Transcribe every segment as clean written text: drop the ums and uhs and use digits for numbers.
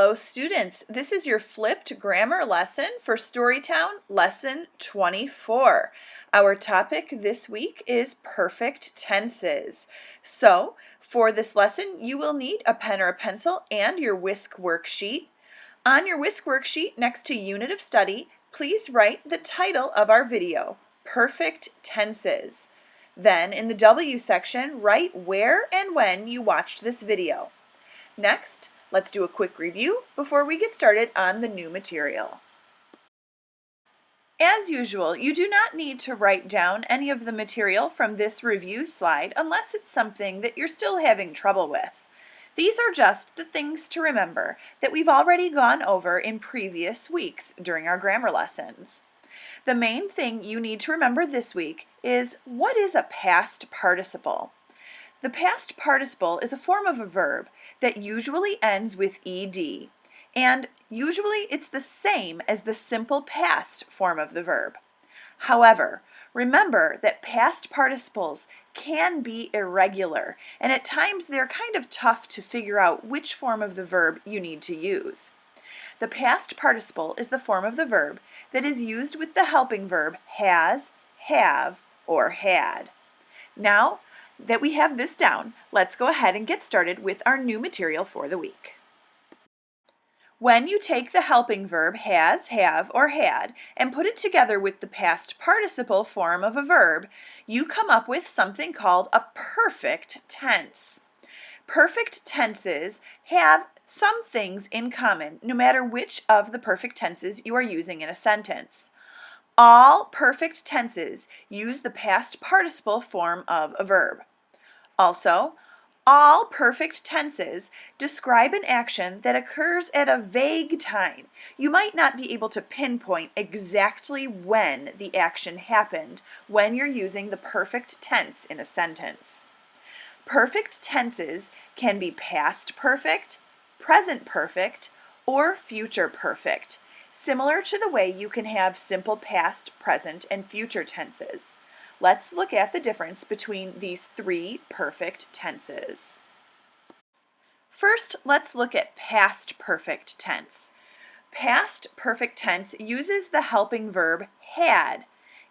Hello students, this is your flipped grammar lesson for Storytown Lesson 24. Our topic this week is perfect tenses. So, for this lesson, you will need a pen or a pencil and your Whisk worksheet. On your Whisk worksheet next to Unit of Study, please write the title of our video, Perfect Tenses. Then, in the W section, write where and when you watched this video. Next, let's do a quick review before we get started on the new material. As usual, you do not need to write down any of the material from this review slide unless it's something that you're still having trouble with. These are just the things to remember that we've already gone over in previous weeks during our grammar lessons. The main thing you need to remember this week is what is a past participle? The past participle is a form of a verb that usually ends with ed, and usually it's the same as the simple past form of the verb. However, remember that past participles can be irregular, and at times they're kind of tough to figure out which form of the verb you need to use. The past participle is the form of the verb that is used with the helping verb has, have, or had. Now that we have this down, let's go ahead and get started with our new material for the week. When you take the helping verb has, have, or had and put it together with the past participle form of a verb, you come up with something called a perfect tense. Perfect tenses have some things in common, no matter which of the perfect tenses you are using in a sentence. All perfect tenses use the past participle form of a verb. Also, all perfect tenses describe an action that occurs at a vague time. You might not be able to pinpoint exactly when the action happened when you're using the perfect tense in a sentence. Perfect tenses can be past perfect, present perfect, or future perfect, similar to the way you can have simple past, present, and future tenses. Let's look at the difference between these three perfect tenses. First, let's look at past perfect tense. Past perfect tense uses the helping verb had,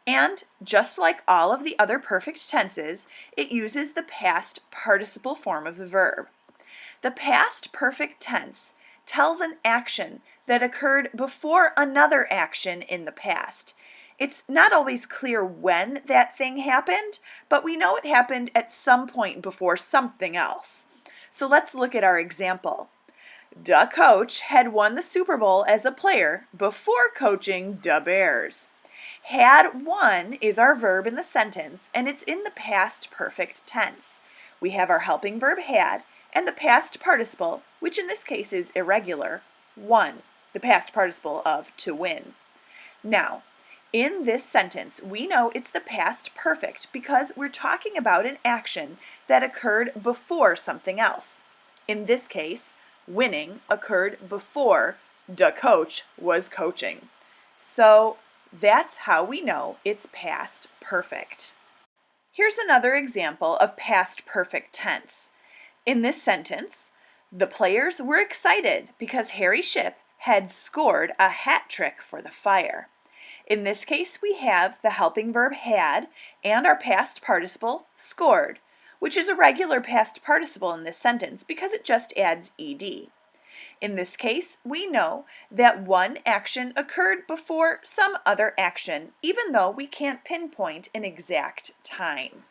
and just like all of the other perfect tenses, it uses the past participle form of the verb. The past perfect tense tells an action that occurred before another action in the past. It's not always clear when that thing happened, but we know it happened at some point before something else. So let's look at our example. Da coach had won the Super Bowl as a player before coaching da Bears. Had won is our verb in the sentence, and it's in the past perfect tense. We have our helping verb had, and the past participle, which in this case is irregular, won, the past participle of to win. Now, in this sentence, we know it's the past perfect because we're talking about an action that occurred before something else. In this case, winning occurred before the coach was coaching. So that's how we know it's past perfect. Here's another example of past perfect tense. In this sentence, the players were excited because Harry Shipp had scored a hat trick for the Fire. In this case, we have the helping verb had and our past participle scored, which is a regular past participle in this sentence because it just adds ed. In this case, we know that one action occurred before some other action, even though we can't pinpoint an exact time.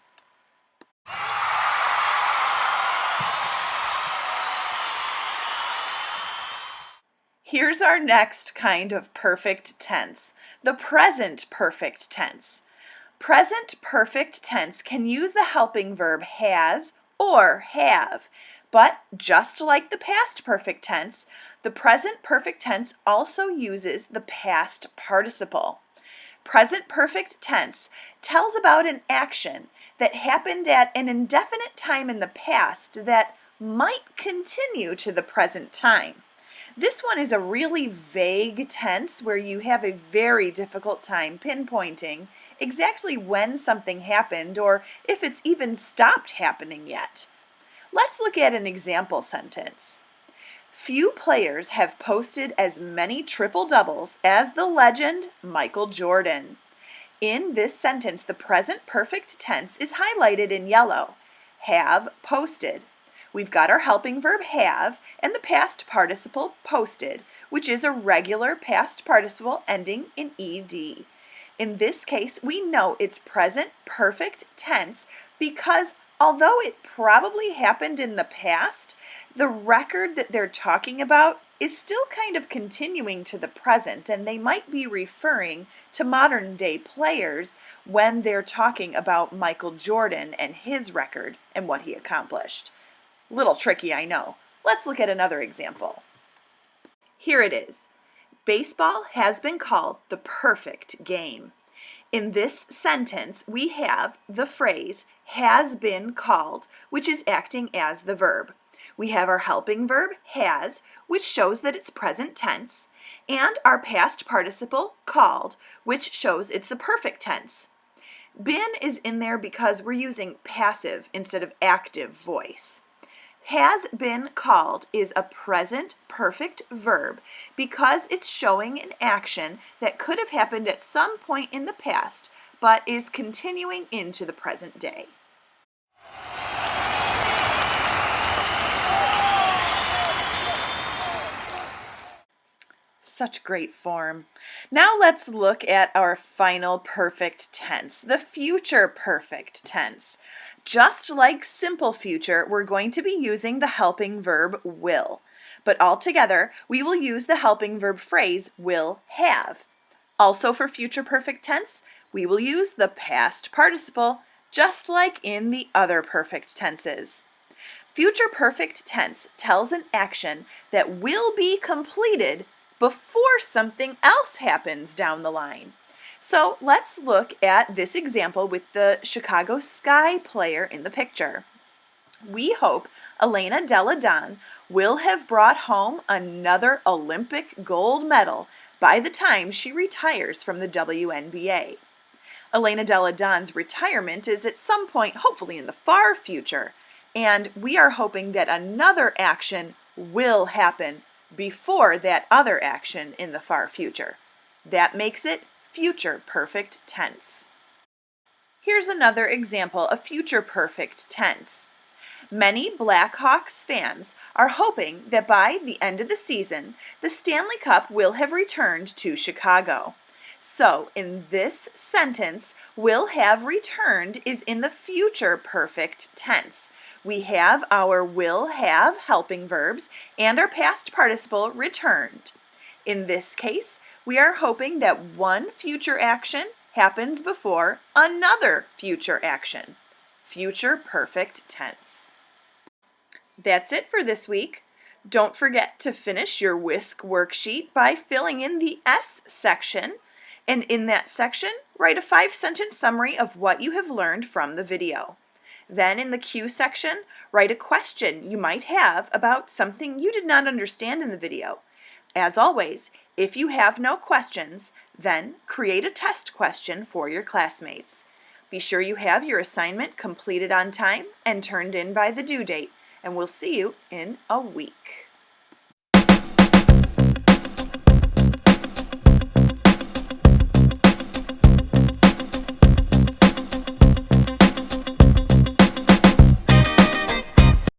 Here's our next kind of perfect tense, the present perfect tense. Present perfect tense can use the helping verb has or have, but just like the past perfect tense, the present perfect tense also uses the past participle. Present perfect tense tells about an action that happened at an indefinite time in the past that might continue to the present time. This one is a really vague tense where you have a very difficult time pinpointing exactly when something happened or if it's even stopped happening yet. Let's look at an example sentence. Few players have posted as many triple doubles as the legend Michael Jordan. In this sentence, the present perfect tense is highlighted in yellow. Have posted. We've got our helping verb have and the past participle posted, which is a regular past participle ending in ed. In this case, we know it's present perfect tense because although it probably happened in the past, the record that they're talking about is still kind of continuing to the present, and they might be referring to modern day players when they're talking about Michael Jordan and his record and what he accomplished. Little tricky, I know. Let's look at another example. Here it is. Baseball has been called the perfect game. In this sentence, we have the phrase has been called, which is acting as the verb. We have our helping verb, has, which shows that it's present tense, and our past participle, called, which shows it's the perfect tense. Been is in there because we're using passive instead of active voice. Has been called is a present perfect verb because it's showing an action that could have happened at some point in the past, but is continuing into the present day. Such great form. Now let's look at our final perfect tense, the future perfect tense. Just like simple future, we're going to be using the helping verb will, but altogether we will use the helping verb phrase will have. Also for future perfect tense, we will use the past participle, just like in the other perfect tenses. Future perfect tense tells an action that will be completed before something else happens down the line. So let's look at this example with the Chicago Sky player in the picture. We hope Elena Delle Donne will have brought home another Olympic gold medal by the time she retires from the WNBA. Elena Delle Donne's retirement is at some point, hopefully in the far future, and we are hoping that another action will happen before that other action in the far future. That makes it future perfect tense. Here's another example of future perfect tense. Many Blackhawks fans are hoping that by the end of the season, the Stanley Cup will have returned to Chicago. So, in this sentence, will have returned is in the future perfect tense. We have our will have helping verbs and our past participle returned. In this case, we are hoping that one future action happens before another future action. Future perfect tense. That's it for this week. Don't forget to finish your WISC worksheet by filling in the S section, and in that section, write a 5-sentence summary of what you have learned from the video. Then in the Q section, write a question you might have about something you did not understand in the video. As always, if you have no questions, then create a test question for your classmates. Be sure you have your assignment completed on time and turned in by the due date, and we'll see you in a week.